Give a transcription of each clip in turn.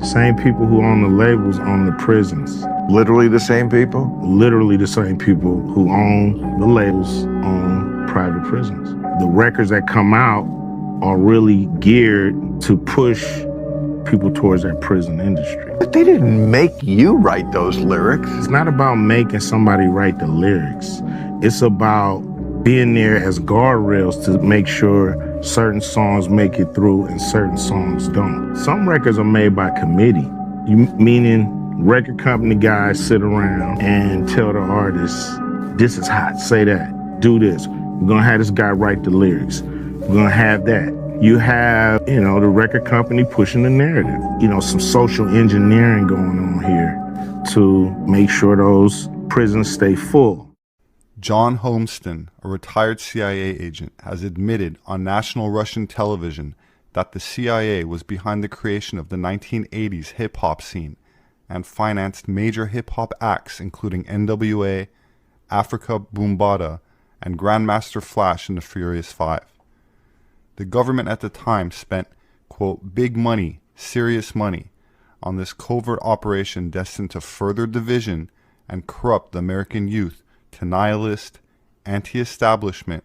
Same people who own the labels own the prisons. Literally the same people? Literally the same people who own the labels own private prisons. The records that come out are really geared to push people towards that prison industry. But they didn't make you write those lyrics. It's not about making somebody write the lyrics. It's about being there as guardrails to make sure certain songs make it through and certain songs don't. Some records are made by committee, meaning record company guys sit around and tell the artists, this is hot, say that, do this. We're gonna have this guy write the lyrics. We're gonna have that. You have, the record company pushing the narrative. Some social engineering going on here to make sure those prisons stay full. John Homeston, a retired CIA agent, has admitted on national Russian television that the CIA was behind the creation of the 1980s hip-hop scene and financed major hip-hop acts including NWA, Africa Boombata, and Grandmaster Flash and the Furious Five. The government at the time spent, quote, big money, serious money, on this covert operation destined to further division and corrupt the American youth to nihilist, anti-establishment,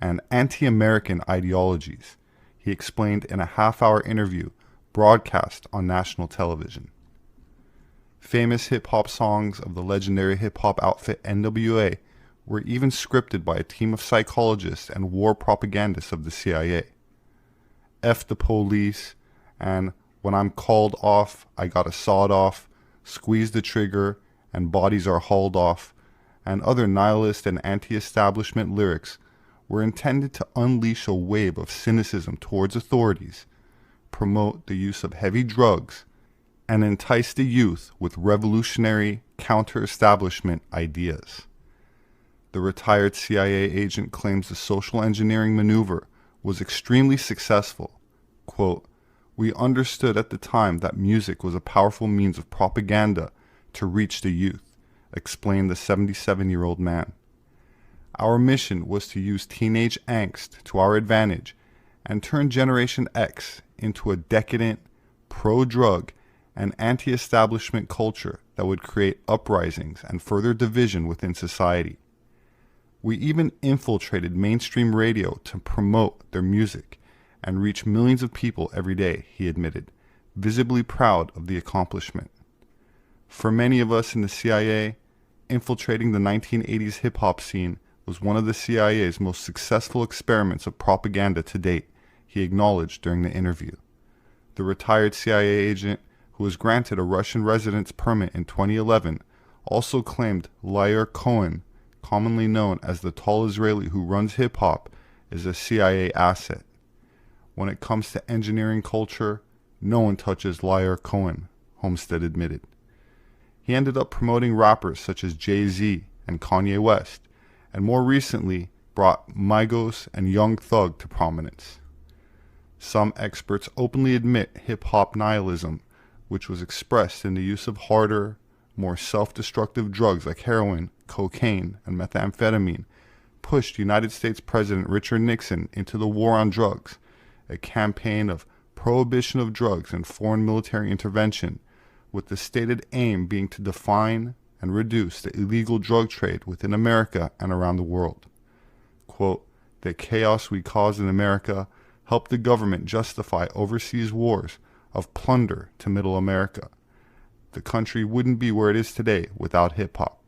and anti-American ideologies, he explained in a half-hour interview broadcast on national television. Famous hip-hop songs of the legendary hip-hop outfit NWA were even scripted by a team of psychologists and war propagandists of the CIA. F the police, and when I'm called off, I got a sawed off, squeeze the trigger, and bodies are hauled off, and other nihilist and anti-establishment lyrics were intended to unleash a wave of cynicism towards authorities, promote the use of heavy drugs, and entice the youth with revolutionary counter-establishment ideas. The retired CIA agent claims the social engineering maneuver was extremely successful. Quote, "We understood at the time that music was a powerful means of propaganda to reach the youth," explained the 77-year-old man. "Our mission was to use teenage angst to our advantage and turn Generation X into a decadent, pro-drug, and anti-establishment culture that would create uprisings and further division within society. We even infiltrated mainstream radio to promote their music and reach millions of people every day," he admitted, visibly proud of the accomplishment. For many of us in the CIA, infiltrating the 1980s hip-hop scene was one of the CIA's most successful experiments of propaganda to date, he acknowledged during the interview. The retired CIA agent, who was granted a Russian residence permit in 2011, also claimed Lior Cohen, commonly known as the tall Israeli who runs hip-hop, is a CIA asset. When it comes to engineering culture, no one touches Lior Cohen, Homestead admitted. He ended up promoting rappers such as Jay-Z and Kanye West, and more recently brought Migos and Young Thug to prominence. Some experts openly admit hip-hop nihilism, which was expressed in the use of harder, more self-destructive drugs like heroin, cocaine, and methamphetamine, pushed United States President Richard Nixon into the war on drugs, a campaign of prohibition of drugs and foreign military intervention, with the stated aim being to define and reduce the illegal drug trade within America and around the world. Quote, "The chaos we caused in America helped the government justify overseas wars of plunder to Middle America. The country wouldn't be where it is today without hip-hop."